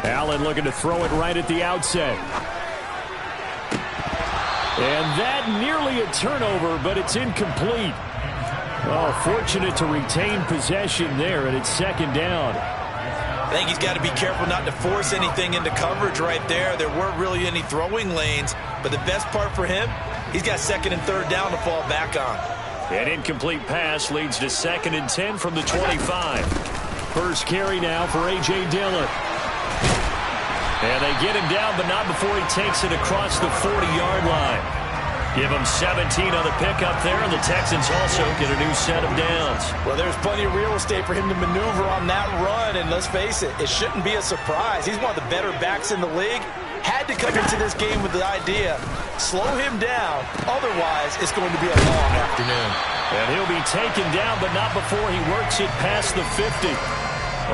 Allen looking to throw it right at the outset. And that nearly a turnover, but it's incomplete. Oh, fortunate to retain possession there, and it's second down. I think he's got to be careful not to force anything into coverage right there. There weren't really any throwing lanes, but the best part for him, he's got second and third down to fall back on. An incomplete pass leads to 2nd and 10 from the 25. First carry now for A.J. Dillon. And they get him down, but not before he takes it across the 40-yard line. Give him 17 on the pickup there, and the Texans also get a new set of downs. Well, there's plenty of real estate for him to maneuver on that run, and let's face it, it shouldn't be a surprise. He's one of the better backs in the league. Had to come into this game with the idea, slow him down, otherwise it's going to be a long afternoon. And he'll be taken down, but not before he works it past the 50.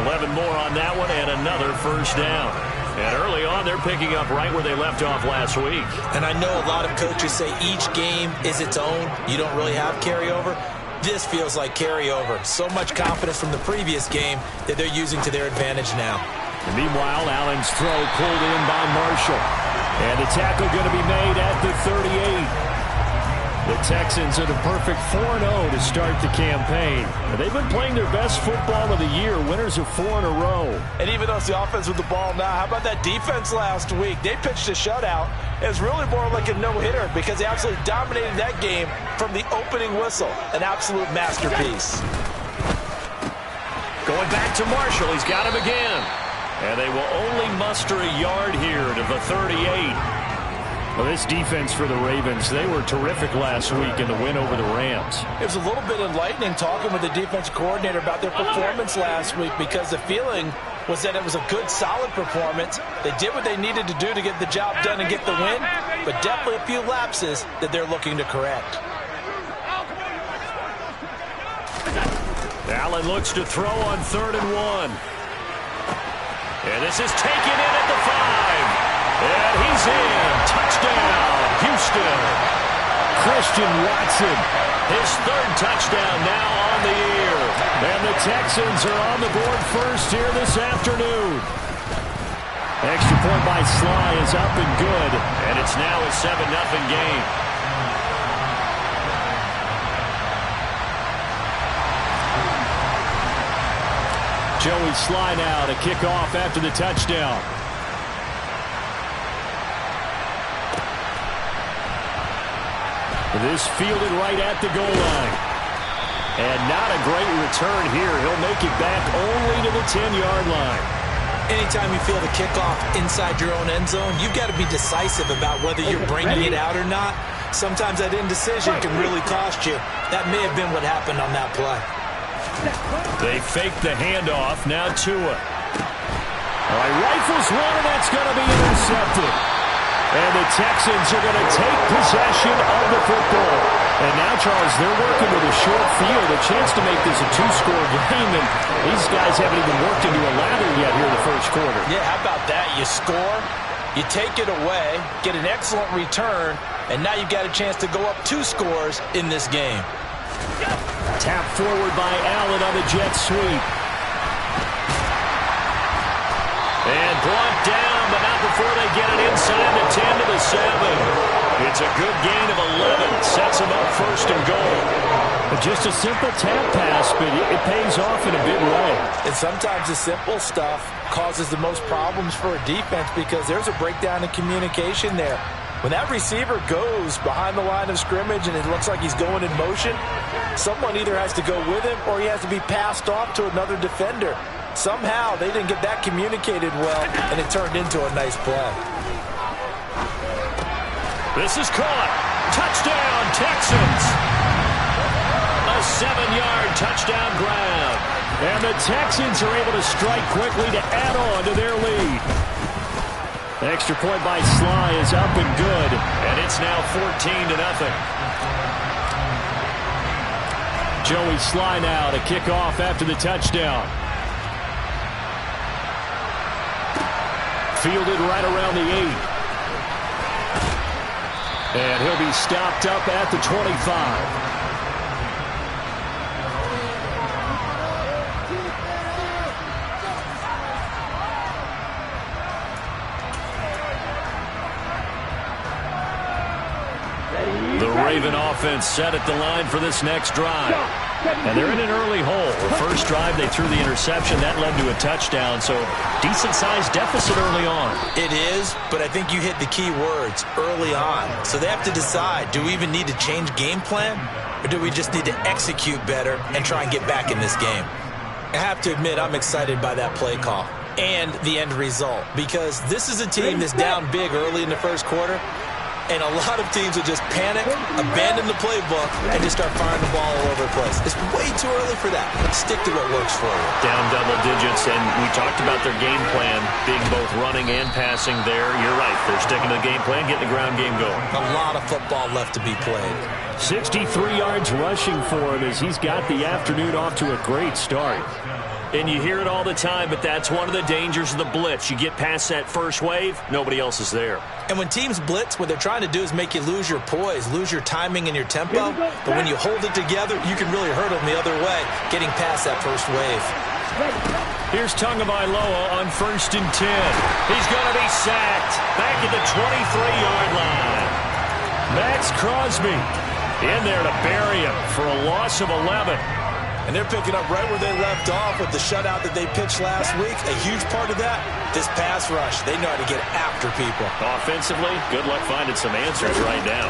11 more on that one, and another first down. And early on, they're picking up right where they left off last week. And I know a lot of coaches say each game is its own. You don't really have carryover. This feels like carryover. So much confidence from the previous game that they're using to their advantage now. And meanwhile, Allen's throw pulled in by Marshall. And the tackle going to be made at the 38. The Texans are the perfect 4-0 to start the campaign. They've been playing their best football of the year. Winners of 4 in a row. And even though it's the offense with the ball now, how about that defense last week? They pitched a shutout. It was really more like a no-hitter because they absolutely dominated that game from the opening whistle. An absolute masterpiece. Going back to Marshall. He's got him again. And they will only muster a yard here to the 38. Well, this defense for the Ravens, they were terrific last week in the win over the Rams. It was a little bit enlightening talking with the defense coordinator about their performance last week because the feeling was that it was a good, solid performance. They did what they needed to do to get the job done and get the win, but definitely a few lapses that they're looking to correct. Allen looks to throw on 3rd and 1. And this is taken in at the 5. And he's in. Touchdown, Houston. Christian Watson, his 3rd touchdown now on the year. And the Texans are on the board first here this afternoon. Extra point by Sly is up and good. And it's now a 7-0 game. Joey Sly now to kick off after the touchdown. This fielded right at the goal line. And not a great return here. He'll make it back only to the 10-yard line. Anytime you feel the kickoff inside your own end zone, you've got to be decisive about whether you're bringing it out or not. Sometimes that indecision can really cost you. That may have been what happened on that play. They fake the handoff. Now Tua. All right, rifles one, and that's going to be intercepted. And the Texans are going to take possession of the football. And now, Charles, they're working with a short field, a chance to make this a 2-score game. And these guys haven't even worked into a lather yet here in the first quarter. Yeah, how about that? You score, you take it away, get an excellent return, and now you've got a chance to go up 2 scores in this game. Tap forward by Allen on the jet sweep. And brought down, but not before they get it inside the 10 to the 7. It's a good gain of 11. Sets them up 1st and goal. Just a simple tap pass, but it pays off in a big way. And sometimes the simple stuff causes the most problems for a defense because there's a breakdown in communication there. When that receiver goes behind the line of scrimmage and it looks like he's going in motion, someone either has to go with him or he has to be passed off to another defender. Somehow they didn't get that communicated well, and it turned into a nice play. This is caught. Touchdown, Texans. A 7-yard touchdown grab. And the Texans are able to strike quickly to add on to their lead. The extra point by Sly is up and good, and it's now 14-0. Joey Sly now to kick off after the touchdown. Fielded right around the 8. And he'll be stopped up at the 25. offense set at the line for this next drive. And they're in an early hole. The first drive, they threw the interception. That led to a touchdown, so decent-sized deficit early on. It is, but I think you hit the key words, early on. So they have to decide, do we even need to change game plan, or do we just need to execute better and try and get back in this game? I have to admit, I'm excited by that play call and the end result, because this is a team that's down big early in the first quarter, and a lot of teams will just panic, abandon the playbook, and just start firing the ball all over the place. It's way too early for that. Stick to what works for you. Down double digits, and we talked about their game plan being both running and passing there. You're right. They're sticking to the game plan, getting the ground game going. A lot of football left to be played. 63 yards rushing for him as he's got the afternoon off to a great start. And you hear it all the time, but that's one of the dangers of the blitz. You get past that first wave, nobody else is there. And when teams blitz, what they're trying to do is make you lose your poise, lose your timing and your tempo. But when you hold it together, you can really hurt them the other way, getting past that first wave. Here's Tagovailoa on 1st and 10. He's going to be sacked back at the 23-yard line. Max Crosby in there to bury him for a loss of 11. And they're picking up right where they left off with the shutout that they pitched last week. A huge part of that, this pass rush. They know how to get after people. Offensively, good luck finding some answers right now.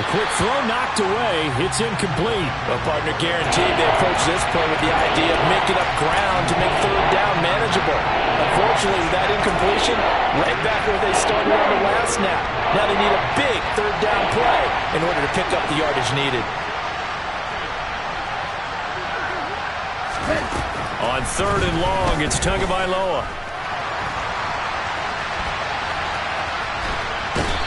A quick throw knocked away. It's incomplete. Well, partner, guaranteed they approach this play with the idea of making up ground to make third down manageable. Unfortunately, that incompletion, right back where they started on the last snap. Now they need a big third down play in order to pick up the yardage needed. On 3rd and long, it's Tagovailoa.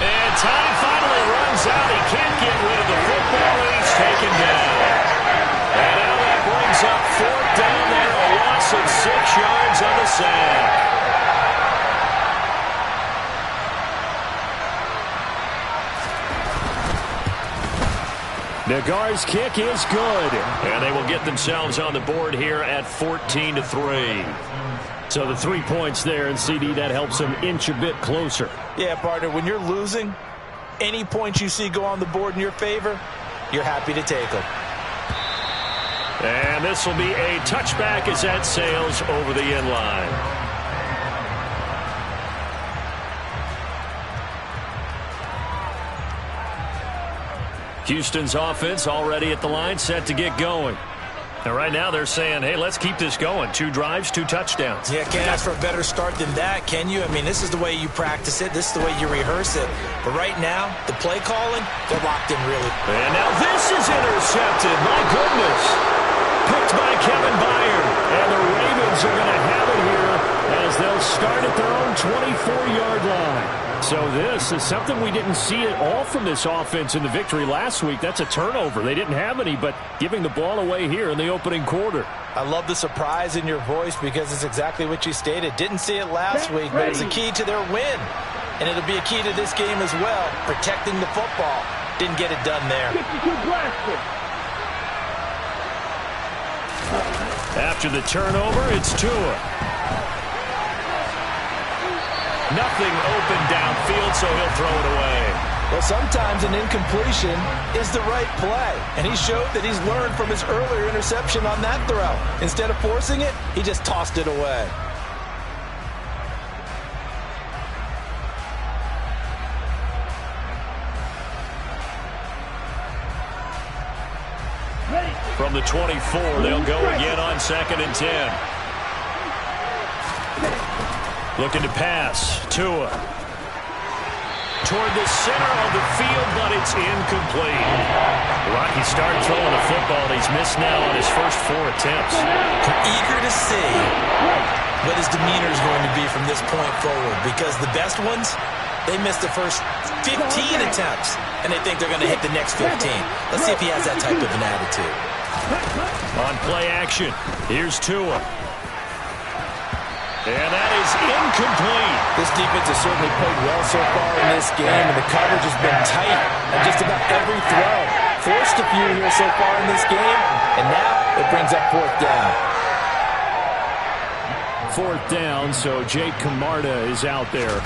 And time finally runs out. He can't get rid of the football, and he's taken down. And now that brings up 4th down there, a loss of 6 yards on the sack. Nagar's kick is good. And they will get themselves on the board here at 14-3. So the 3 points there, and CD, that helps them inch a bit closer. Yeah, partner, when you're losing, any points you see go on the board in your favor, you're happy to take them. And this will be a touchback as that sails over the end line. Houston's offense already at the line, set to get going. And right now they're saying, hey, let's keep this going. 2 drives, 2 touchdowns. Yeah, can't ask for a better start than that, can you? I mean, this is the way you practice it. This is the way you rehearse it. But right now, the play calling, they're locked in really. And now this is intercepted. My goodness. Picked by Kevin Byard. And the Ravens are going to have it here as they'll start at their own 24-yard line. So this is something we didn't see at all from this offense in the victory last week. That's a turnover. They didn't have any, but giving the ball away here in the opening quarter. I love the surprise in your voice because it's exactly what you stated. Didn't see it last week, but it's a key to their win. And it'll be a key to this game as well, protecting the football. Didn't get it done there. After the turnover, it's Tua. Nothing open downfield, so he'll throw it away. Well, sometimes an incompletion is the right play, and he showed that he's learned from his earlier interception on that throw. Instead of forcing it, he just tossed it away. From the 24, they'll go again on 2nd and 10. Looking to pass. Tua. Toward the center of the field, but it's incomplete. Rocky started throwing the football. He's missed now on his first 4 attempts. Eager to see what his demeanor is going to be from this point forward, because the best ones, they missed the first 15 attempts, and they think they're going to hit the next 15. Let's see if he has that type of an attitude. On play action, here's Tua. And that is incomplete. This defense has certainly played well so far in this game, and the coverage has been tight on just about every throw. Forced a few here so far in this game, and now it brings up 4th down. 4th down, so Jake Camarda is out there.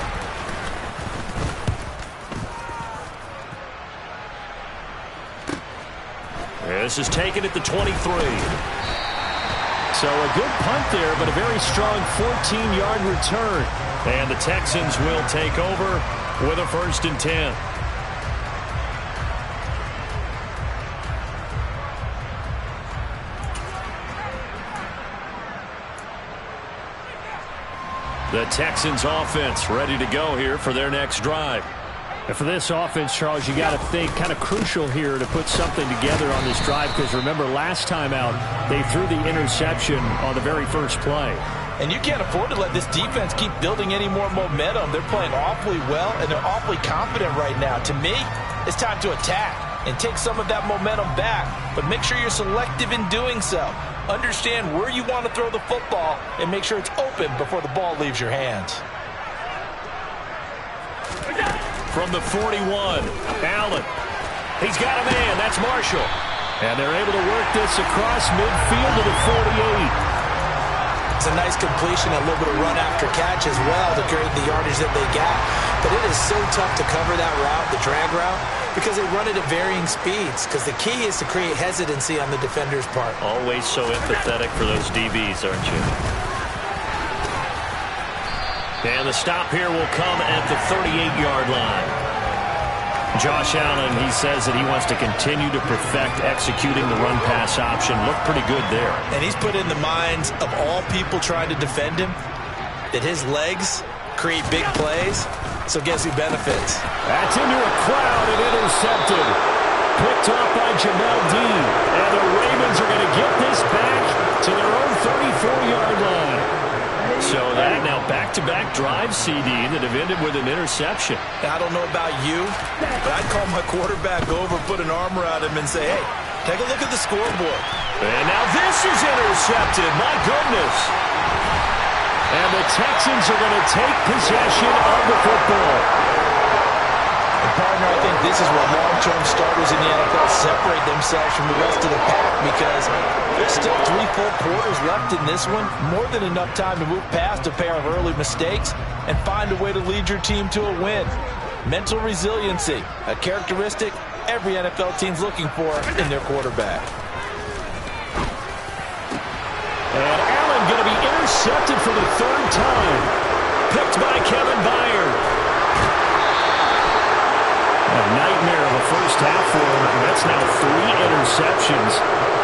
This is taken at the 23. So a good punt there, but a very strong 14-yard return. And the Texans will take over with a 1st and 10. The Texans offense ready to go here for their next drive. And for this offense, Charles, you got to think kind of crucial here to put something together on this drive, because remember last time out they threw the interception on the very first play. And you can't afford to let this defense keep building any more momentum. They're playing awfully well, and they're awfully confident right now. To me, it's time to attack and take some of that momentum back, but make sure you're selective in doing so. Understand where you want to throw the football and make sure it's open before the ball leaves your hands. From the 41, Allen. He's got a man. That's Marshall. And they're able to work this across midfield to the 48. It's a nice completion, a little bit of run after catch as well to create the yardage that they got. But it is so tough to cover that route, the drag route, because they run it at varying speeds. Because the key is to create hesitancy on the defender's part. Always so empathetic for those DBs, aren't you? And the stop here will come at the 38-yard line. Josh Allen, he says that he wants to continue to perfect executing the run-pass option. Looked pretty good there. And he's put in the minds of all people trying to defend him that his legs create big plays. So guess who benefits? That's into a crowd and intercepted. Picked off by Jamel Dean. And the Ravens are going to get this back to their own 34-yard line. So that now back-to-back drive, CD, that have ended with an interception. I don't know about you, but I'd call my quarterback over, put an arm around him, and say, hey, take a look at the scoreboard. And now this is intercepted. My goodness. And the Texans are going to take possession of the football. And partner, I think this is where long-term starters in the NFL separate themselves from the rest of the pack, because there's still 3 full quarters left in this one. More than enough time to move past a pair of early mistakes and find a way to lead your team to a win. Mental resiliency, a characteristic every NFL team's looking for in their quarterback. And Allen going to be intercepted for the 3rd time. Picked by Kevin Byard. A nightmare of a first half for him. That's now 3 interceptions.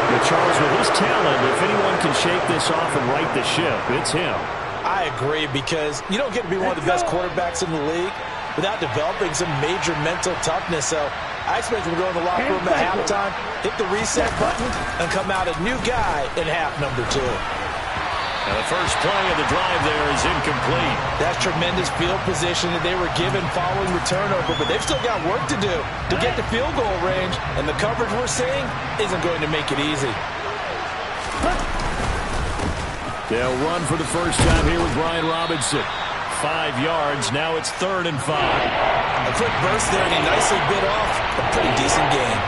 But Charles, with his talent, if anyone can shake this off and right the ship, it's him. I agree, because you don't get to be one of the best quarterbacks in the league without developing some major mental toughness. So I expect him to go in the locker room at halftime, hit the reset button, and come out a new guy in half number 2. And the first play of the drive there is incomplete. That's tremendous field position that they were given following the turnover, but they've still got work to do to get to field goal range, and the coverage we're seeing isn't going to make it easy. They'll run for the first time here with Brian Robinson. 5 yards. Now it's 3rd and 5. A quick burst there, and he nicely bit off a pretty decent game.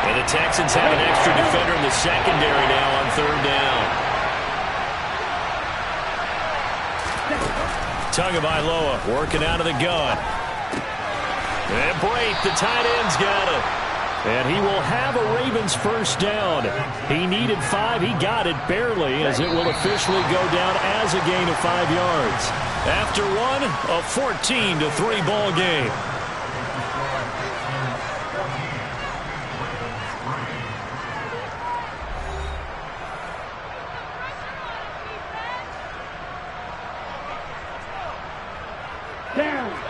And the Texans have an extra defender in the secondary now on 3rd down. Tagovailoa working out of the gun. And Brate, the tight end's got it. And he will have a Ravens first down. He needed 5. He got it barely, as it will officially go down as a gain of 5 yards. After one, a 14-3 ball game.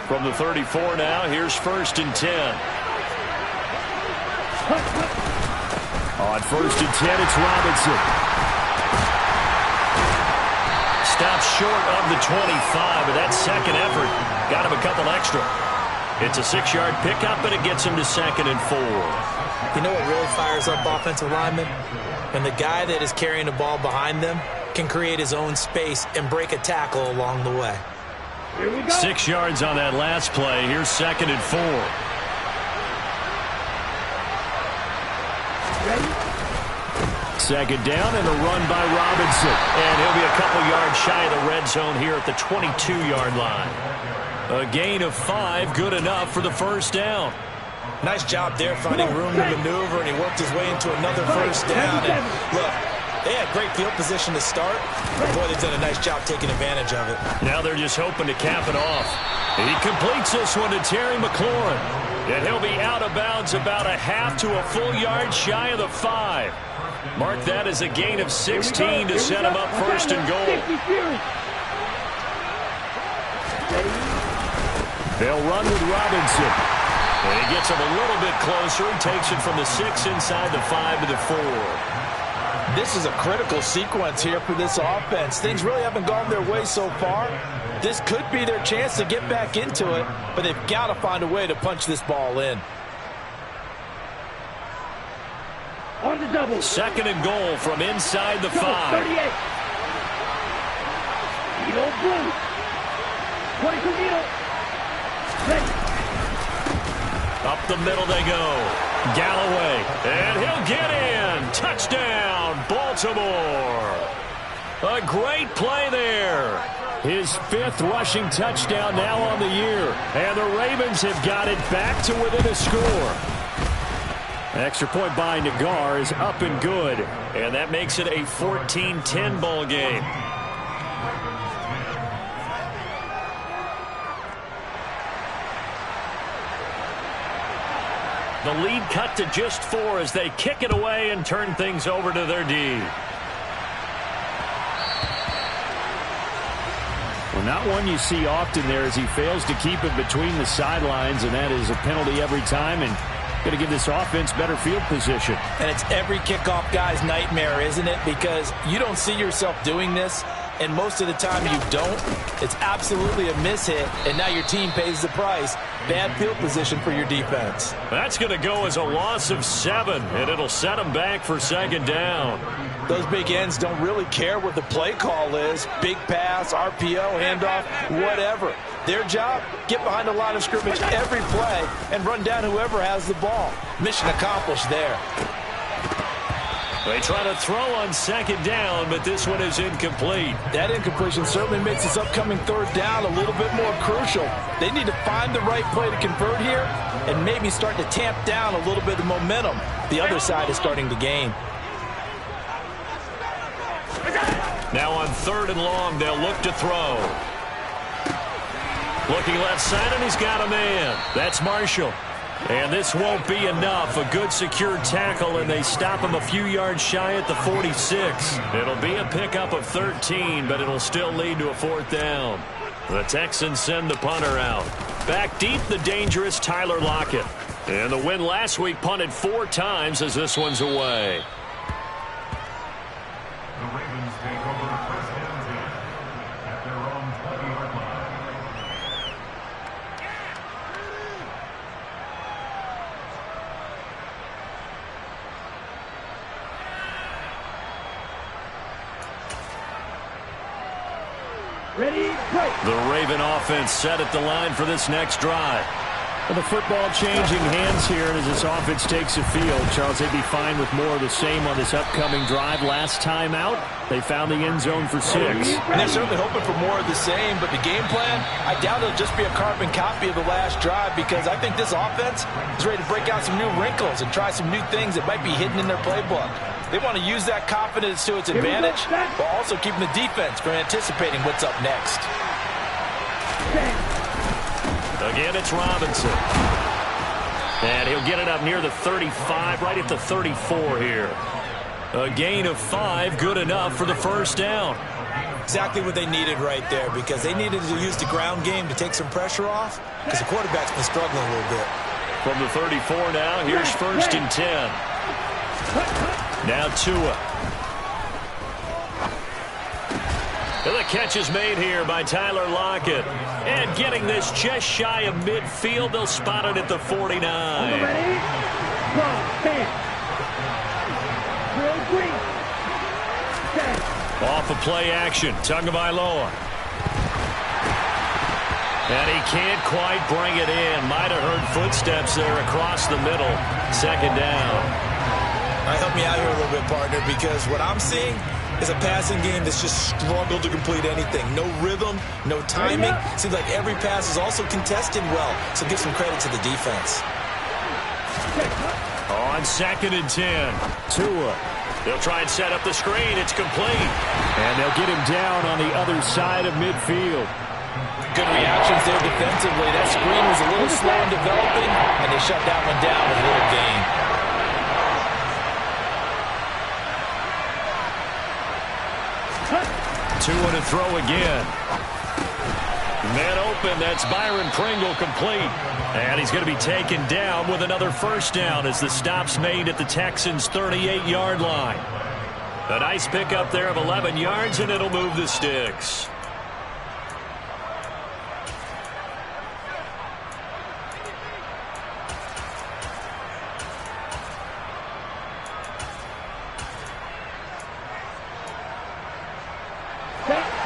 From the 34 now, here's 1st and 10. On 1st and 10, it's Robinson. Stops short of the 25, but that second effort got him a couple extra. It's a 6-yard pickup, but it gets him to 2nd and 4. You know what really fires up offensive linemen? When the guy that is carrying the ball behind them can create his own space and break a tackle along the way. 6 yards on that last play. Here's 2nd and 4. Second down and a run by Robinson. And he'll be a couple yards shy of the red zone here at the 22-yard line. A gain of 5, good enough for the first down. Nice job there finding room to maneuver, and he worked his way into another first down. And look, they had great field position to start. Boy, they've done a nice job taking advantage of it. Now they're just hoping to cap it off. He completes this one to Terry McLaurin. And he'll be out of bounds about a half to a full yard shy of the 5. Mark that as a gain of 16 to set him up first and goal. They'll run with Robinson. And he gets him a little bit closer. He takes it from the 6 inside the 5 to the 4. This is a critical sequence here for this offense. Things really haven't gone their way so far. This could be their chance to get back into it, but they've got to find a way to punch this ball in. On the double. Second and goal from inside the 5. 38. Eagle blue. 22 Eagle. Ready. Up the middle they go. Galloway, and he'll get in. Touchdown, Baltimore. A great play there. His 5th rushing touchdown now on the year. And the Ravens have got it back to within a score. Extra point by Nagar is up and good. And that makes it a 14-10 ball game. The lead cut to just 4 as they kick it away and turn things over to their D. Well, not one you see often there as he fails to keep it between the sidelines, and that is a penalty every time, and going to give this offense better field position. And it's every kickoff guy's nightmare, isn't it? Because you don't see yourself doing this, and most of the time you don't. It's absolutely a mishit, and now your team pays the price. Bad field position for your defense. That's going to go as a loss of 7, and it'll set them back for second down. Those big ends don't really care what the play call is. Big pass, RPO, handoff, whatever. Their job, get behind the line of scrimmage every play and run down whoever has the ball. Mission accomplished there. They try to throw on second down, but this one is incomplete. That incompletion certainly makes this upcoming third down a little bit more crucial. They need to find the right play to convert here and maybe start to tamp down a little bit of momentum. The other side is starting to gain. Now on 3rd and long, they'll look to throw. Looking left side, and he's got a man. That's Marshall. And this won't be enough. A good secure tackle, and they stop him a few yards shy at the 46. It'll be a pickup of 13, but it'll still lead to a 4th down. The Texans send the punter out. Back deep, the dangerous Tyler Lockett. And the win last week punted 4 times as this one's away. The Ravens take over first and 10 at their own 20-yard line. Ready, break. The Raven offense set at the line for this next drive. Well, the football changing hands here as this offense takes the field. Charles, they'd be fine with more of the same on this upcoming drive. Last time out, they found the end zone for 6. And they're certainly hoping for more of the same, but the game plan, I doubt it'll just be a carbon copy of the last drive, because I think this offense is ready to break out some new wrinkles and try some new things that might be hidden in their playbook. They want to use that confidence to its advantage, while also keeping the defense from anticipating what's up next. Again, it's Robinson. And he'll get it up near the 35, right at the 34 here. A gain of 5, good enough for the first down. Exactly what they needed right there, because they needed to use the ground game to take some pressure off, because the quarterback's been struggling a little bit. From the 34 now, here's 1st and 10. Now Tua. And the catch is made here by Tyler Lockett. And getting this just shy of midfield, they'll spot it at the 49. Ready, go, 10. Drill green. 10. Off of play action, Tagovailoa. And he can't quite bring it in. Might have heard footsteps there across the middle. Second down. Help me out here a little bit, partner, because what I'm seeing is a passing game that's just struggled to complete anything. No rhythm, no timing. Seems like every pass is also contested well, so give some credit to the defense. On 2nd and 10. Tua. They'll try and set up the screen. It's complete. And they'll get him down on the other side of midfield. Good reactions there defensively. That screen was a little slow in developing, and they shut that one down with a little gain. Tua to throw again. Man open, that's Byron Pringle complete. And he's going to be taken down with another first down as the stop's made at the Texans' 38-yard line. A nice pickup there of 11 yards, and it'll move the sticks.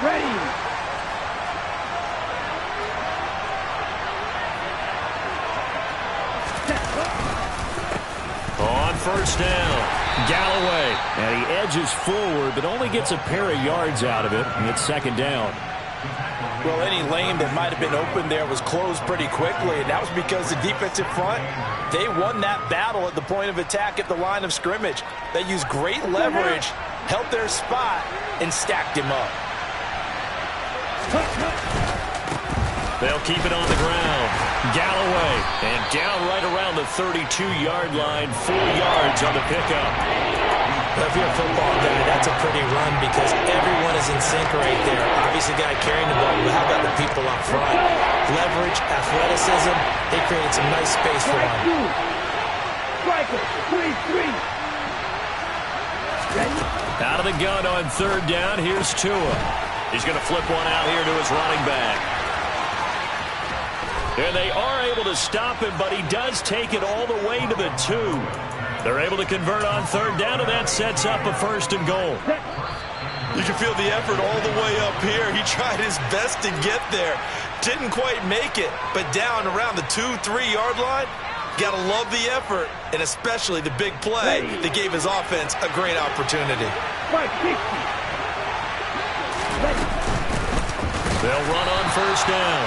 Ready. On first down, Galloway. And he edges forward, but only gets a pair of yards out of it. And it's 2nd down. Well, any lane that might have been open there was closed pretty quickly, and that was because the defensive front, they won that battle at the point of attack at the line of scrimmage. They used great leverage, held their spot, and stacked him up. They'll keep it on the ground. Galloway, and down right around the 32-yard line, 4 yards on the pickup. Well, if you're a football guy, that's a pretty run because everyone is in sync right there. Obviously, the guy carrying the ball, but how about the people up front? Leverage, athleticism, they created some nice space for him. Striker, 3-3. Ready? Out of the gun on 3rd down, here's Tua. He's going to flip one out here to his running back. And they are able to stop him, but he does take it all the way to the 2. They're able to convert on 3rd down, and that sets up a 1st and goal. You can feel the effort all the way up here. He tried his best to get there. Didn't quite make it, but down around the 2-3-yard line, got to love the effort, and especially the big play that gave his offense a great opportunity. 550. They'll run on 1st down.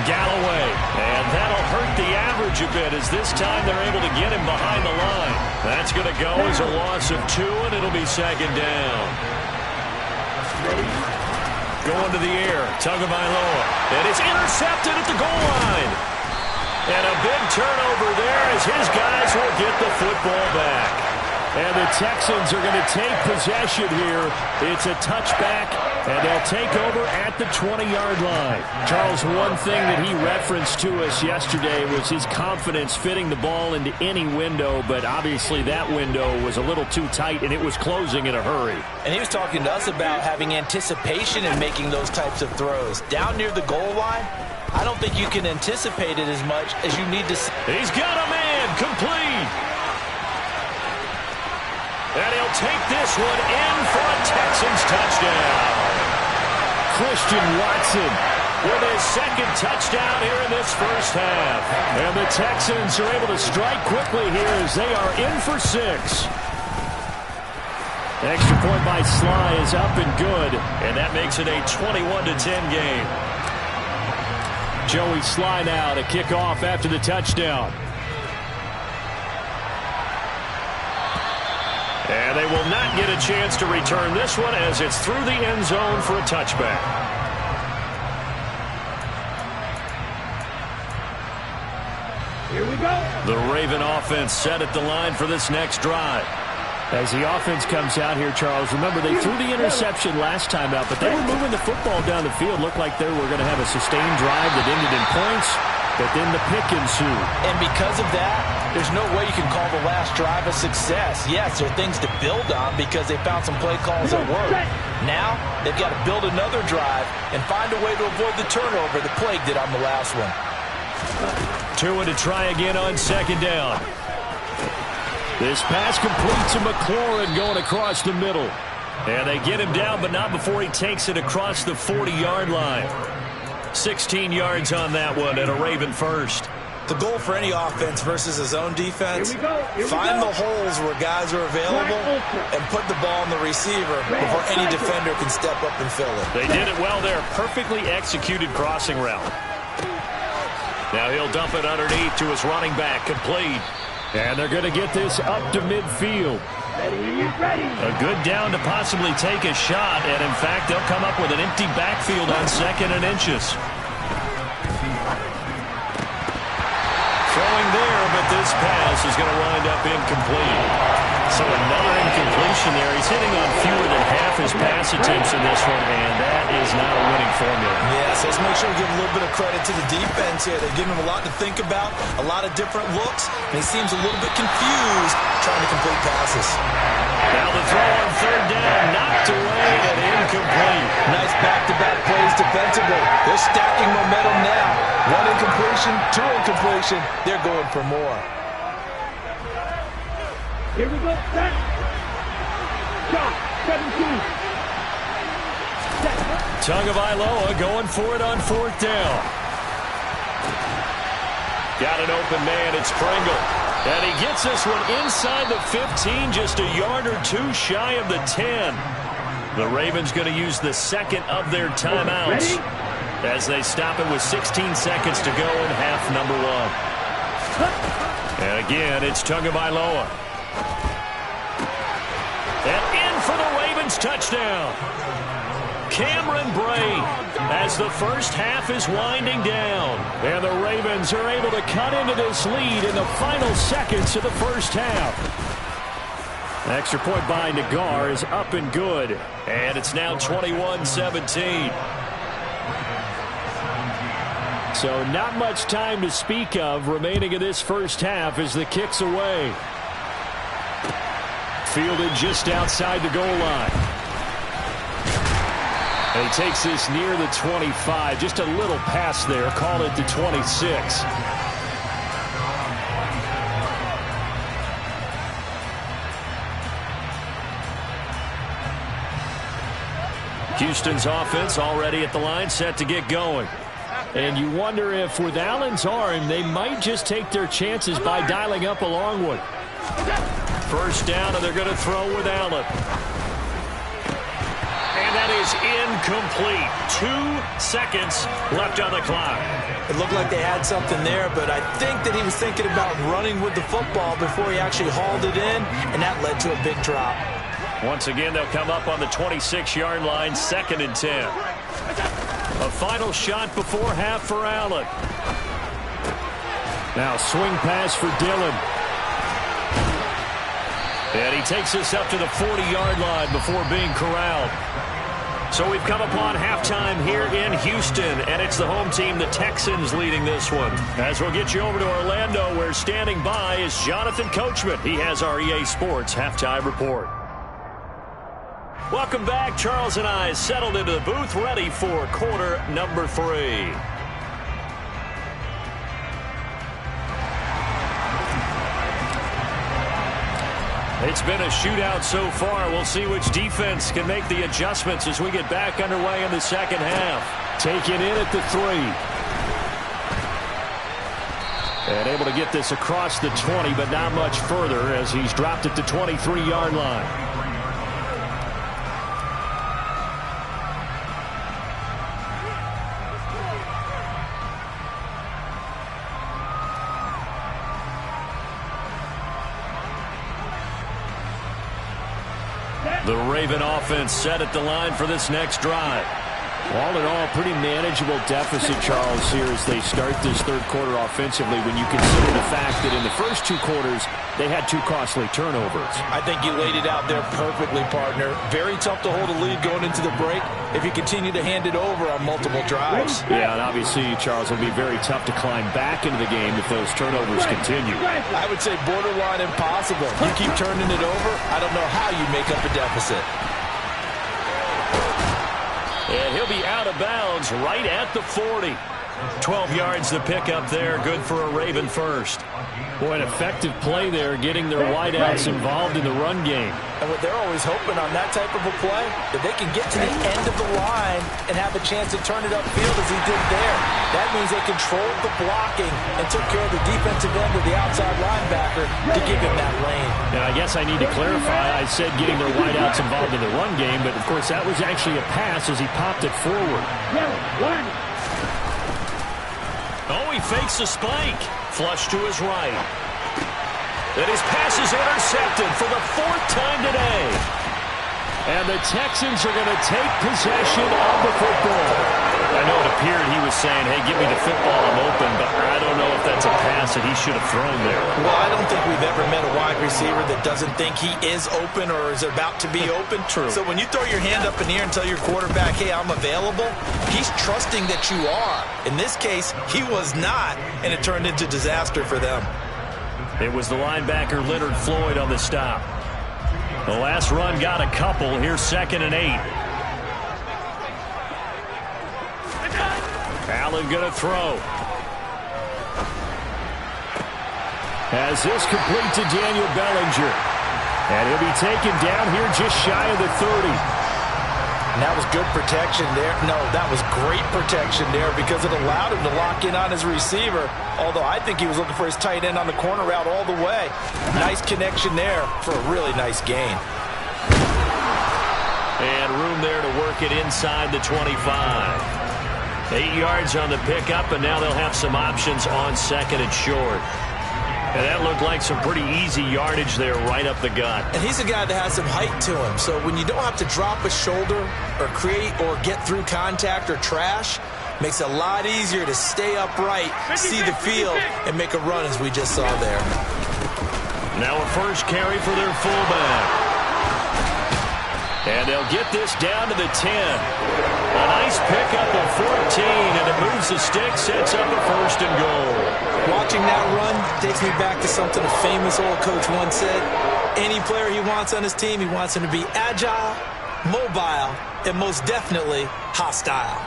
Galloway, and that'll hurt the average a bit as this time they're able to get him behind the line. That's going to go as a loss of 2, and it'll be 2nd down. Going to the air, Tagovailoa, and it's intercepted at the goal line. And a big turnover there as his guys will get the football back. And the Texans are going to take possession here. It's a touchback, and they'll take over at the 20-yard line. Charles, one thing that he referenced to us yesterday was his confidence fitting the ball into any window, but obviously that window was a little too tight, and it was closing in a hurry. And he was talking to us about having anticipation in making those types of throws. Down near the goal line, I don't think you can anticipate it as much as you need to. He's got a man complete. And he'll take this one in for a Texans touchdown. Christian Watson with his 2nd touchdown here in this first half. And the Texans are able to strike quickly here as they are in for 6. Extra point by Sly is up and good. And that makes it a 21-10 game. Joey Sly now to kick off after the touchdown. And they will not get a chance to return this one as it's through the end zone for a touchback. Here we go. The Raven offense set at the line for this next drive. As the offense comes out here, Charles, remember they threw the interception last time out, but they were moving the football down the field. Looked like they were going to have a sustained drive that ended in points, but then the pick ensued. And because of that, there's no way you can call the last drive a success. Yes, there are things to build on because they found some play calls that work. Now, they've got to build another drive and find a way to avoid the turnover the plague did on the last one. Tua to try again on 2nd down. This pass complete to McLaurin going across the middle. And they get him down, but not before he takes it across the 40-yard line. 16 yards on that one and a Raven first. The goal for any offense versus his own defense, Here we go. find the holes where guys are available and put the ball on the receiver before any defender can step up and fill it. They did it well there. Perfectly executed crossing route. Now he'll dump it underneath to his running back. Complete. And they're going to get this up to midfield. Ready. A good down to possibly take a shot, and in fact, they'll come up with an empty backfield on 2nd and inches. Throwing there, but this pass is going to wind up incomplete. So another incompletion there. He's hitting on fewer than half his pass attempts in this one, and that is not a winning formula. Yes, let's make sure we give a little bit of credit to the defense here. They're giving him a lot to think about, a lot of different looks, and he seems a little bit confused trying to complete passes. Now the throw on 3rd down, knocked away and incomplete. Nice back-to-back plays defensively. They're stacking momentum now. 1 incompletion, 2 incompletion. They're going for more. Here we go. Set. Shot. 17. Set. Tagovailoa going for it on 4th down. Got an open man. It's Pringle. And he gets this one inside the 15, just a yard or 2 shy of the 10. The Ravens going to use the 2nd of their timeouts as they stop it with 16 seconds to go in half number 1. And again, it's Tagovailoa. And in for the Ravens touchdown. Cameron Brate as the first half is winding down. And the Ravens are able to cut into this lead in the final seconds of the first half. An extra point by Nagar is up and good. And it's now 21-17. So not much time to speak of remaining in this first half as the kick's away. Fielded just outside the goal line. And he takes this near the 25. Just a little pass there. Call it the 26. Houston's offense already at the line, set to get going. And you wonder if with Allen's arm, they might just take their chances by dialing up a long one. First down, and they're going to throw with Allen. And that is incomplete. 2 seconds left on the clock. It looked like they had something there, but I think that he was thinking about running with the football before he actually hauled it in, and that led to a big drop. Once again, they'll come up on the 26-yard line, 2nd and 10. A final shot before half for Allen. Now swing pass for Dillon. And he takes us up to the 40-yard line before being corralled. So we've come upon halftime here in Houston, and it's the home team, the Texans, leading this one. As we'll get you over to Orlando, where standing by is Jonathan Coachman. He has our EA Sports halftime report. Welcome back. Charles and I settled into the booth, ready for quarter number 3. It's been a shootout so far. We'll see which defense can make the adjustments as we get back underway in the second half. Taken in at the 3. And able to get this across the 20, but not much further as he's dropped at the 23-yard line. The Raven offense set at the line for this next drive. All in all, pretty manageable deficit, Charles, here as they start this third quarter offensively when you consider the fact that in the first 2 quarters, they had 2 costly turnovers. I think you laid it out there perfectly, partner. Very tough to hold a lead going into the break if you continue to hand it over on multiple drives. Yeah, and obviously, Charles, it'll be very tough to climb back into the game if those turnovers continue. I would say borderline impossible. You keep turning it over, I don't know how you make up a deficit. And he'll be out of bounds right at the 40. 12 yards to pick up there. Good for a Raven first. Boy, an effective play there, getting their wideouts involved in the run game. And what they're always hoping on that type of a play, that they can get to the end of the line and have a chance to turn it upfield as he did there. That means they controlled the blocking and took care of the defensive end of the outside linebacker to give him that lane. And I guess I need to clarify, I said getting their wideouts involved in the run game, but of course that was actually a pass as he popped it forward. Oh, he fakes a spike. Flush to his right. And his pass is intercepted for the 4th time today. And the Texans are going to take possession of the football. I know it appeared he was saying, hey, give me the football, I'm open, but I don't know if that's a pass that he should have thrown there. Well, I don't think we've ever met a wide receiver that doesn't think he is open or is about to be open. True. So when you throw your hand up in the air and tell your quarterback, hey, I'm available, he's trusting that you are. In this case, he was not, and it turned into disaster for them. It was the linebacker Leonard Floyd on the stop. The last run got a couple. Here's 2nd and 8. Allen going to throw. Has this complete to Daniel Bellinger. And he'll be taken down here just shy of the 30. And that was good protection there. No, that was great protection there because it allowed him to lock in on his receiver. Although I think he was looking for his tight end on the corner route all the way. Nice connection there for a really nice gain. And room there to work it inside the 25. 8 yards on the pickup, and now they'll have some options on 2nd and short. And that looked like some pretty easy yardage there right up the gut. And he's a guy that has some height to him. So when you don't have to drop a shoulder or create or get through contact or trash, makes it a lot easier to stay upright, see the field, and make a run as we just saw there. Now a first carry for their fullback. And they'll get this down to the 10. A nice pickup of 14, and it moves the stick, sets up a 1st and goal. Watching that run takes me back to something a famous old coach once said. Any player he wants on his team, he wants him to be agile, mobile, and most definitely hostile.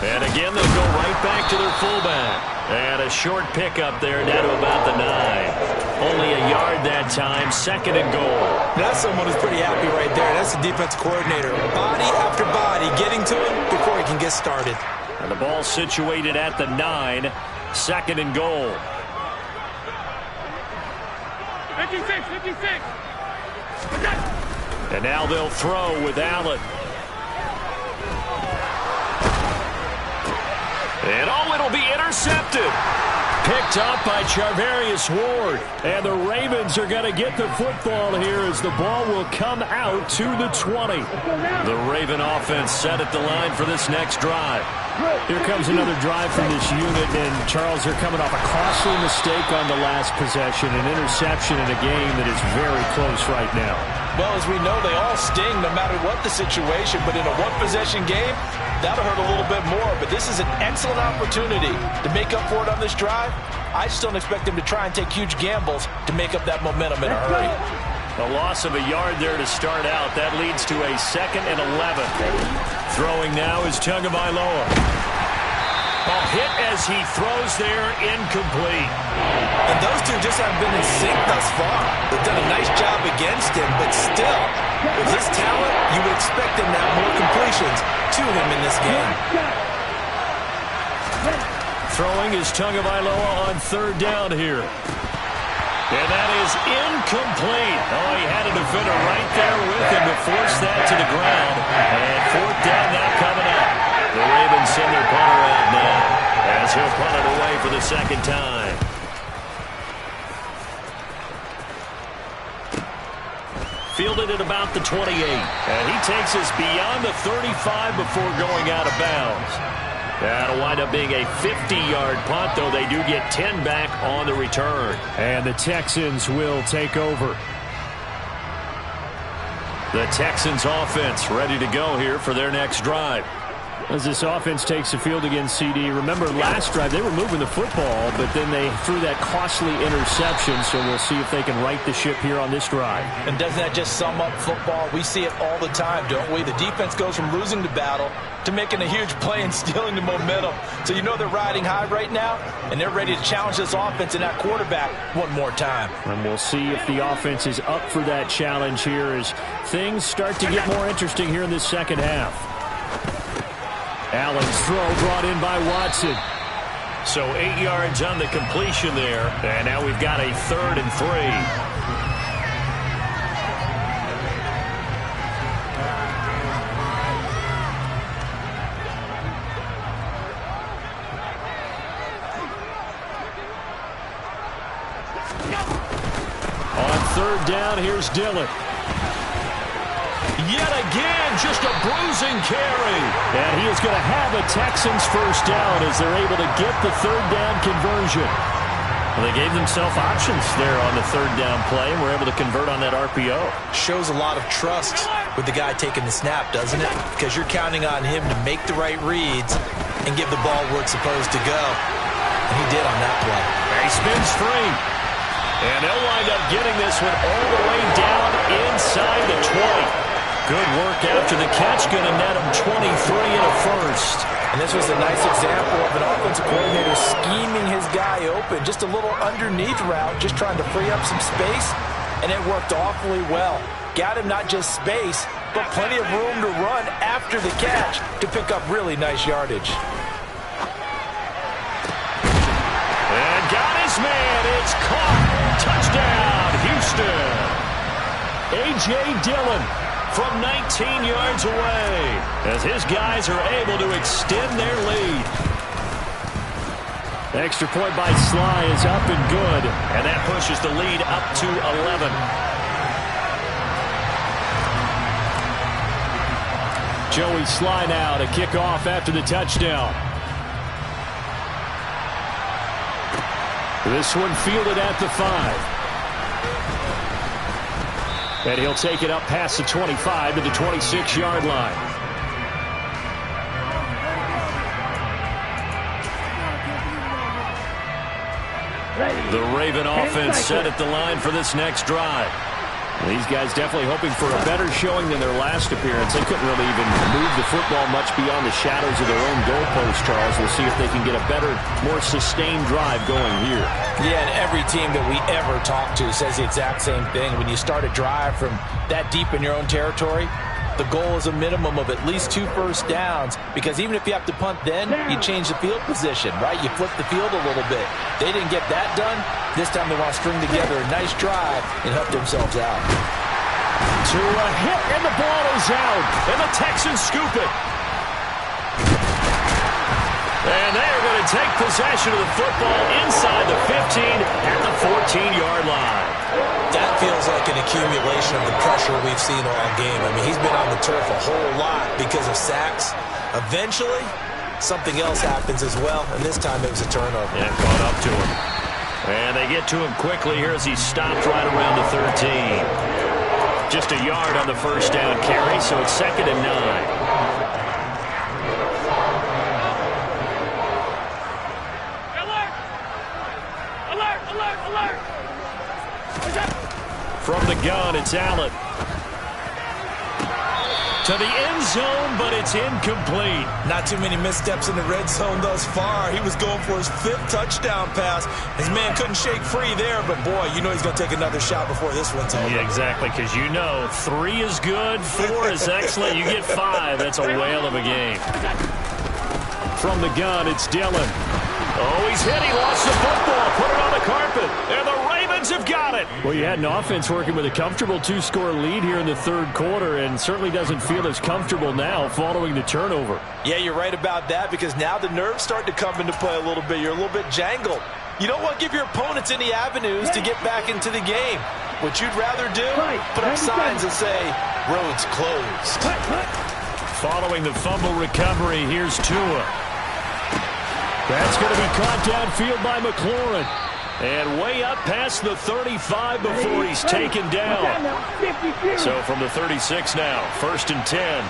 And again, they'll go right back to their fullback. And a short pickup there down to about the 9. Only a yard that time, 2nd and goal. That's someone who's pretty happy right there. That's the defense coordinator. Body after body getting to him before he can get started. And the ball situated at the 9, 2nd and goal. 56, 56. And now they'll throw with Allen. And it'll be intercepted. Picked up by Charvarius Ward. And the Ravens are going to get the football here as the ball will come out to the 20. The Raven offense set at the line for this next drive. Here comes another drive from this unit, and Charles, they're coming off a costly mistake on the last possession, an interception in a game that is very close right now. Well, as we know, they all sting no matter what the situation, but in a one-possession game, that'll hurt a little bit more. But this is an excellent opportunity to make up for it on this drive. I just don't expect them to try and take huge gambles to make up that momentum in a hurry. A loss of a yard there to start out. That leads to a 2nd and 11. Throwing now is Tagovailoa. A hit as he throws there, incomplete. And those two just haven't been in sync thus far. They've done a nice job against him, but still, with his talent, you would expect him to have more completions to him in this game. Throwing is Tagovailoa on 3rd down here. And that is incomplete. Oh, he had a defender right there with him to force that to the ground. And 4th down now coming up. The Ravens send their punter out now as he'll punt it away for the 2nd time. Fielded at about the 28. And he takes us beyond the 35 before going out of bounds. That'll wind up being a 50-yard punt, though they do get 10 back on the return. And the Texans will take over. The Texans offense ready to go here for their next drive. As this offense takes the field against CD, remember last drive they were moving the football, but then they threw that costly interception, so we'll see if they can right the ship here on this drive. And doesn't that just sum up football? We see it all the time, don't we? The defense goes from losing the battle to making a huge play and stealing the momentum. So you know they're riding high right now, and they're ready to challenge this offense and that quarterback one more time. And we'll see if the offense is up for that challenge here as things start to get more interesting here in this 2nd half. Allen's throw brought in by Watson. So 8 yards on the completion there. And now we've got a 3rd and 3. third down. Here's Dillon. Yet again, just a bruising carry. And he is going to have a Texans first down as they're able to get the third down conversion. Well, they gave themselves options there on the third down play and were able to convert on that RPO. Shows a lot of trust with the guy taking the snap, doesn't it? Because you're counting on him to make the right reads and give the ball where it's supposed to go. And he did on that play. He spins free. And they'll wind up getting this one all the way down inside the 20. Good work after the catch. Going to net him 23 and a first. And this was a nice example of an offensive coordinator scheming his guy open. Just a little underneath route, just trying to free up some space. And it worked awfully well. Got him not just space, but plenty of room to run after the catch to pick up really nice yardage. And got his man. It's caught. Touchdown, Houston. A.J. Dillon from 19 yards away as his guys are able to extend their lead. Extra point by Sly is up and good. And that pushes the lead up to 11. Joey Sly now to kick off after the touchdown. This one fielded at the 5. And he'll take it up past the 25 to the 26-yard line. The Raven offense set at the line for this next drive. These guys definitely hoping for a better showing than their last appearance. They couldn't really even move the football much beyond the shadows of their own goalpost, Charles. We'll see if they can get a better, more sustained drive going here. Yeah, and every team that we ever talk to says the exact same thing. When you start a drive from that deep in your own territory, the goal is a minimum of at least 2 first downs, because even if you have to punt then, you change the field position, right? You flip the field a little bit. They didn't get that done. This time they want to string together a nice drive and help themselves out. To a hit, and the ball is out. And the Texans scoop it. And they are going to take possession of the football inside the 15 at the 14-yard line. That feels like an accumulation of the pressure we've seen all game. I mean, he's been on the turf a whole lot because of sacks. Eventually, something else happens as well, and this time it was a turnover. And caught up to him. And they get to him quickly here as he stopped right around the 13. Just a yard on the first down carry, so it's 2nd and 9. From the gun, it's Allen. To the end zone, but it's incomplete. Not too many missteps in the red zone thus far. He was going for his 5th touchdown pass. His man couldn't shake free there, but boy, you know he's going to take another shot before this one's over. Yeah, exactly, because you know 3 is good, 4 is excellent. You get 5, that's a whale of a game. From the gun, it's Dillon. Oh, he's hit. He lost the football. Put it on the carpet. And the Ravens have got it. Well, you had an offense working with a comfortable 2-score lead here in the third quarter, and certainly doesn't feel as comfortable now following the turnover. Yeah, you're right about that, because now the nerves start to come into play a little bit. You're a little bit jangled. You don't want to give your opponents any avenues to get back into the game. What you'd rather do, put up signs that say, roads closed. Following the fumble recovery, here's Tua. That's going to be caught downfield by McLaurin. And way up past the 35 before he's taken down. So from the 36 now, 1st and 10.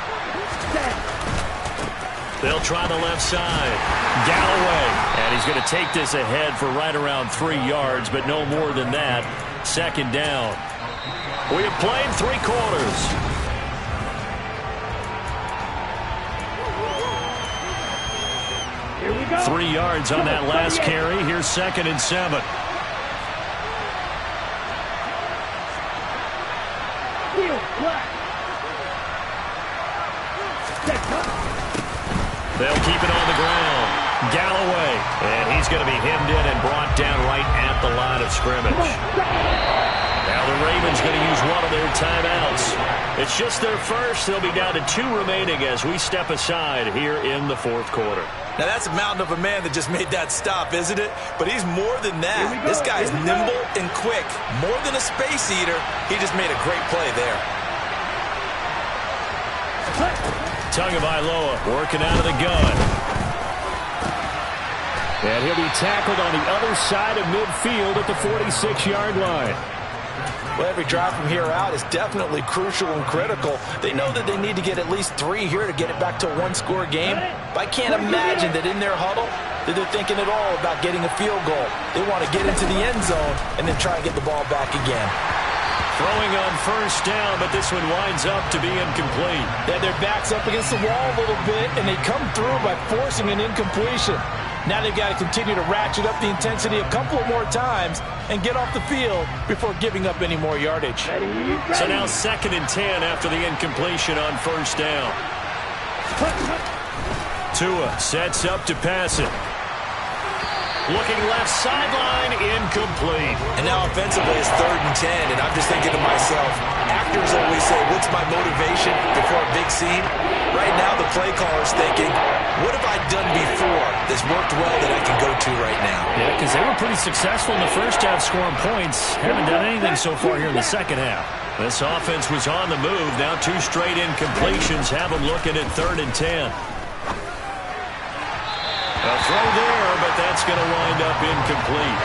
They'll try the left side. Galloway. And he's going to take this ahead for right around 3 yards, but no more than that. 2nd down. We have played 3 quarters. Here we go. 3 yards on that last carry. Here's 2nd and 7. They'll keep it on the ground. Galloway. And he's going to be hemmed in and brought down right at the line of scrimmage. Now the Ravens going to use one of their timeouts. It's just their first. They'll be down to 2 remaining as we step aside here in the fourth quarter. Now, that's a mountain of a man that just made that stop, isn't it? But he's more than that. This guy's nimble and quick. More than a space eater, he just made a great play there. Tagovailoa working out of the gun. And he'll be tackled on the other side of midfield at the 46-yard line. Well, every drive from here out is definitely crucial and critical. They know that they need to get at least 3 here to get it back to a one-score game. But I can't imagine that in their huddle that they're thinking at all about getting a field goal. They want to get into the end zone and then try and get the ball back again. Throwing on first down, but this one winds up to be incomplete. Yeah, their back's up against the wall a little bit, and they come through by forcing an incompletion. Now they've got to continue to ratchet up the intensity a couple of more times and get off the field before giving up any more yardage. So now 2nd and 10 after the incompletion on first down. Tua sets up to pass it. Looking left sideline, incomplete. And now offensively it's 3rd and 10, and I'm just thinking to myself, actors always say, what's my motivation before a big scene? Right now the play caller's thinking, what have I done before that's worked well that I can go to right now? Yeah, because they were pretty successful in the first half scoring points. Haven't done anything so far here in the second half. This offense was on the move. Now 2 straight incompletions have them looking at 3rd and 10. A throw there, but that's going to wind up incomplete.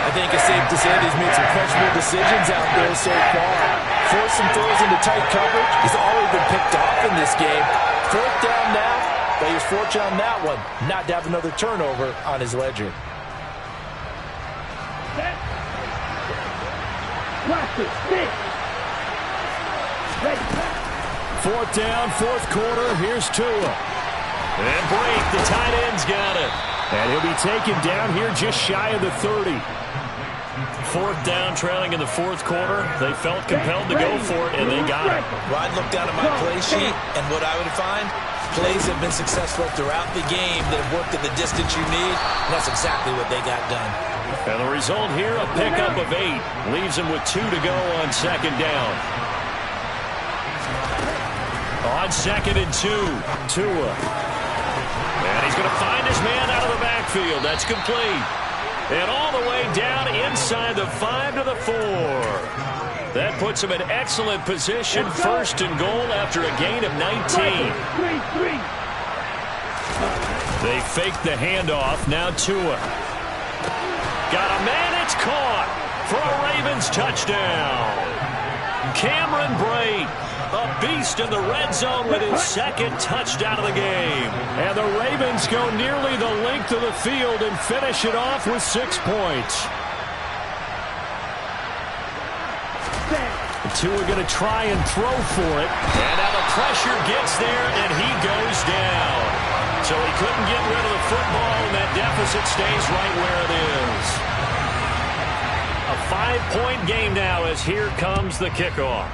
I think it's safe to say that he's made some questionable decisions out there so far. Forced some throws into tight coverage. He's already been picked off in this game. 4th down now, but he was fortunate on that one not to have another turnover on his ledger. Fourth down, fourth quarter. Here's Tua. And break, the tight end's got it. And he'll be taken down here just shy of the 30. 4th down, trailing in the fourth quarter. They felt compelled to go for it, and they got it. Well, I'd look down at my play sheet, and what I would find, plays have been successful throughout the game that have worked at the distance you need, and that's exactly what they got done. And the result here, a pickup of 8. Leaves them with 2 to go on 2nd down. On 2nd and 2, Tua. And he's going to find his man out of the backfield. That's complete. And all the way down inside the 5 to the 4. That puts him in excellent position. 1st and goal after a gain of 19. They fake the handoff. Now Tua. Got a man. It's caught for a Ravens touchdown. Cameron Brate. A beast in the red zone with his 2nd touchdown of the game. And the Ravens go nearly the length of the field and finish it off with 6 points. Tua going to try and throw for it. And now the pressure gets there, and he goes down. So he couldn't get rid of the football, and that deficit stays right where it is. A 5-point game now as here comes the kickoff.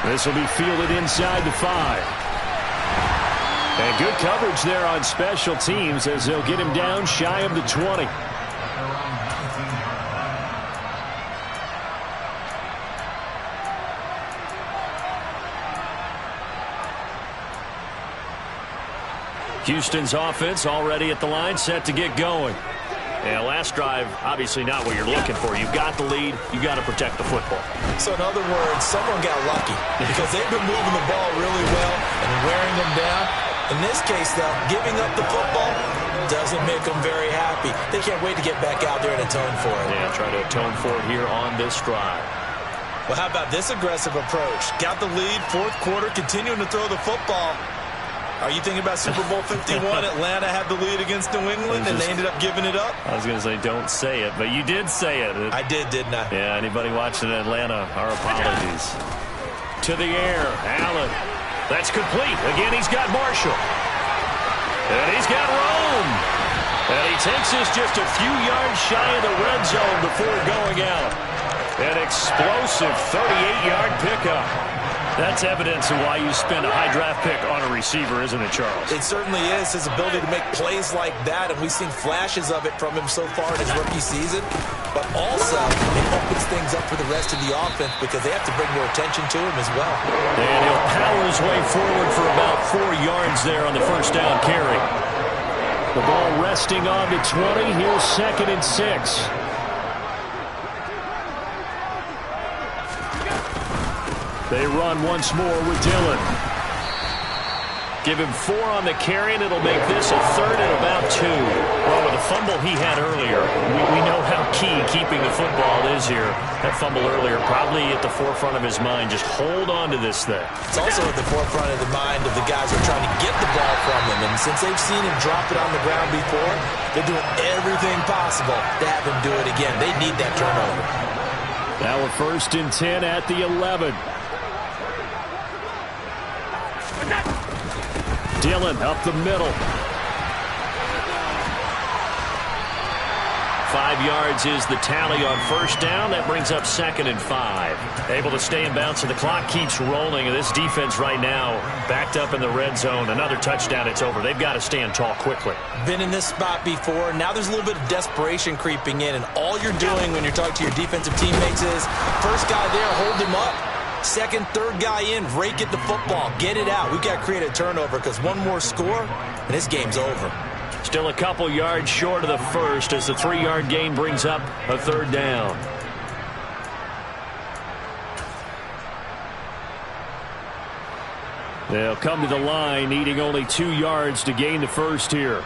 This will be fielded inside the 5. And good coverage there on special teams as they'll get him down shy of the 20. Houston's offense already at the line, set to get going. Yeah, last drive, obviously not what you're looking for. You've got the lead. You've got to protect the football. So in other words, someone got lucky because they've been moving the ball really well and wearing them down. In this case, though, giving up the football doesn't make them very happy. They can't wait to get back out there and atone for it. Yeah, try to atone for it here on this drive. Well, how about this aggressive approach? Got the lead, fourth quarter, continuing to throw the football. Are you thinking about Super Bowl 51? Atlanta had the lead against New England, and they ended up giving it up? I was going to say, don't say it, but you did say it. I did, didn't I? Yeah, anybody watching Atlanta, our apologies. To the air, Allen. That's complete. Again, he's got Marshall. And he's got Rome. And he takes us just a few yards shy of the red zone before going out. An explosive 38-yard pickup. That's evidence of why you spend a high draft pick on a receiver, isn't it, Charles? It certainly is. His ability to make plays like that, and we've seen flashes of it from him so far in his rookie season. But also, it opens things up for the rest of the offense because they have to bring more attention to him as well. And he'll power his way forward for about 4 yards there on the first down carry. The ball resting on the 20. Here's 2nd and 6. They run once more with Dillon. Give him 4 on the carry, and it'll make this a 3rd and about 2. Well, with the fumble he had earlier, we know how key keeping the football is here. That fumble earlier probably at the forefront of his mind. Just hold on to this thing. It's also at the forefront of the mind of the guys who are trying to get the ball from him. And since they've seen him drop it on the ground before, they're doing everything possible to have him do it again. They need that turnover. Now a 1st and 10 at the 11. Dillon up the middle. 5 yards is the tally on first down. That brings up 2nd and 5. Able to stay in bounds, and the clock keeps rolling. And this defense right now backed up in the red zone. Another touchdown, it's over. They've got to stand tall quickly. Been in this spot before. Now there's a little bit of desperation creeping in. And all you're doing when you're talking to your defensive teammates is, first guy there, hold him up. 2nd, 3rd guy in, rake at the football. Get it out. We've got to create a turnover because one more score, and this game's over. Still a couple yards short of the first as the 3-yard gain brings up a 3rd down. They'll come to the line, needing only 2 yards to gain the first here.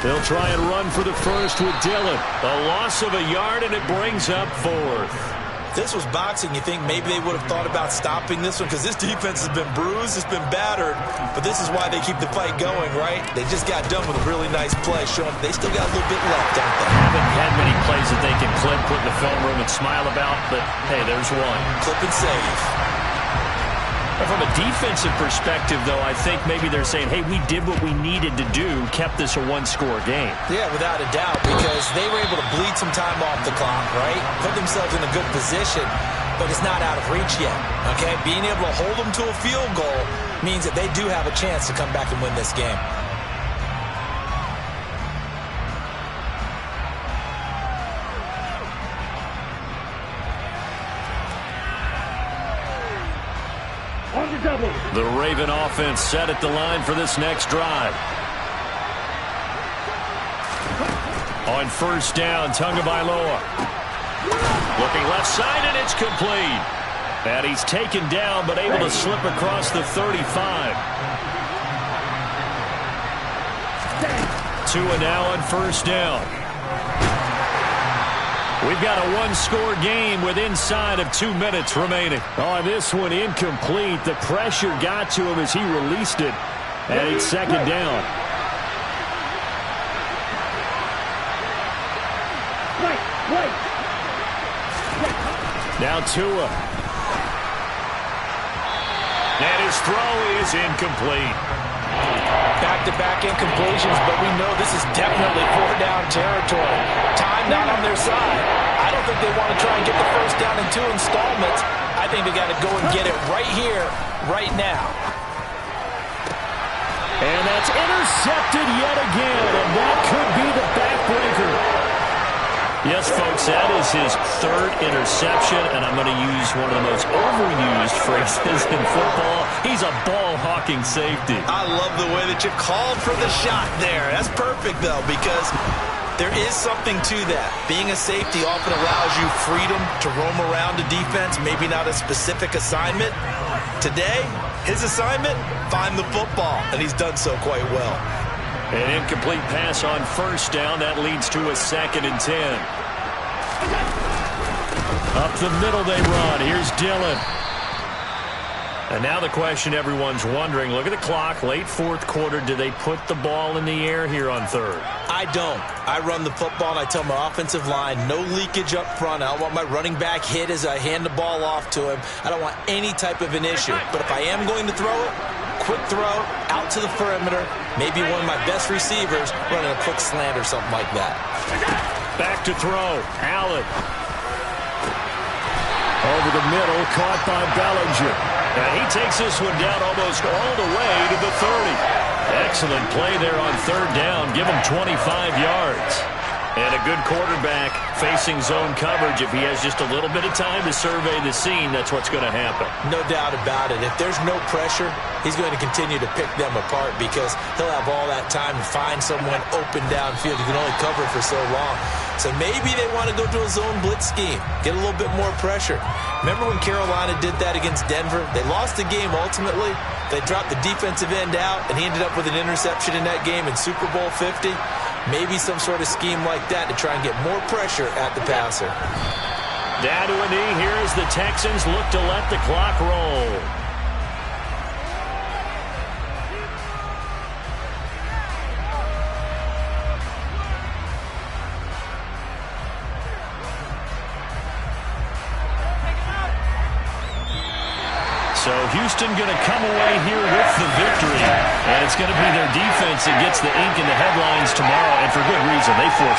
They'll try and run for the first with Dillon. A loss of a yard, and it brings up 4th. If this was boxing, you think maybe they would have thought about stopping this one because this defense has been bruised, it's been battered, but this is why they keep the fight going, right? They just got done with a really nice play, showing they still got a little bit left, don't they? Haven't had many plays that they can clip, put in the film room, and smile about, but hey, there's one. Clip and save. From a defensive perspective, though, I think maybe they're saying, hey, we did what we needed to do, kept this a 1-score game. Yeah, without a doubt, because they were able to bleed some time off the clock, right? Put themselves in a good position, but it's not out of reach yet, okay? Being able to hold them to a field goal means that they do have a chance to come back and win this game. The Raven offense set at the line for this next drive. On first down, Tagovailoa. Looking left side, and it's complete. And he's taken down, but able to slip across the 35. Tua now on first down. We've got a 1-score game with inside of 2 minutes remaining. On this one, incomplete. The pressure got to him as he released it. And it's 2nd down. Now Tua. And his throw is incomplete. Back-to-back incompletions, but we know this is definitely 4-down territory. Time not on their side. I don't think they want to try and get the first down in 2 installments. I think they got to go and get it right here, right now. And that's intercepted yet again, and that could be the backbreaker. Yes, folks, that is his 3rd interception, and I'm going to use one of the most overused phrases in football. He's a ball-hawking safety. I love the way that you called for the shot there. That's perfect, though, because there is something to that. Being a safety often allows you freedom to roam around the defense, maybe not a specific assignment. Today, his assignment, find the football, and he's done so quite well. An incomplete pass on first down. That leads to a 2nd and 10. Up the middle they run. Here's Dillon. And now the question everyone's wondering, look at the clock, late 4th quarter. Do they put the ball in the air here on 3rd? I don't. I run the football, and I tell my offensive line, no leakage up front. I don't want my running back hit as I hand the ball off to him. I don't want any type of an issue. But if I am going to throw it, quick throw, out to the perimeter, maybe one of my best receivers running a quick slant or something like that. Back to throw. Allen. Over the middle, caught by Bellinger. And he takes this one down almost all the way to the 30. Excellent play there on third down. Give him 25 yards. And a good quarterback facing zone coverage. If he has just a little bit of time to survey the scene, that's what's going to happen. No doubt about it. If there's no pressure, he's going to continue to pick them apart because he'll have all that time to find someone open downfield. He can only cover for so long. So maybe they want to go to a zone blitz scheme, get a little bit more pressure. Remember when Carolina did that against Denver? They lost the game ultimately. They dropped the defensive end out, and he ended up with an interception in that game in Super Bowl 50. Maybe some sort of scheme like that to try and get more pressure at the passer. Down to a knee here as the Texans look to let the clock roll. So Houston going to come away here with the victory. And it's going to be their defense that gets the ink in the headlines tomorrow, and for good reason. They forced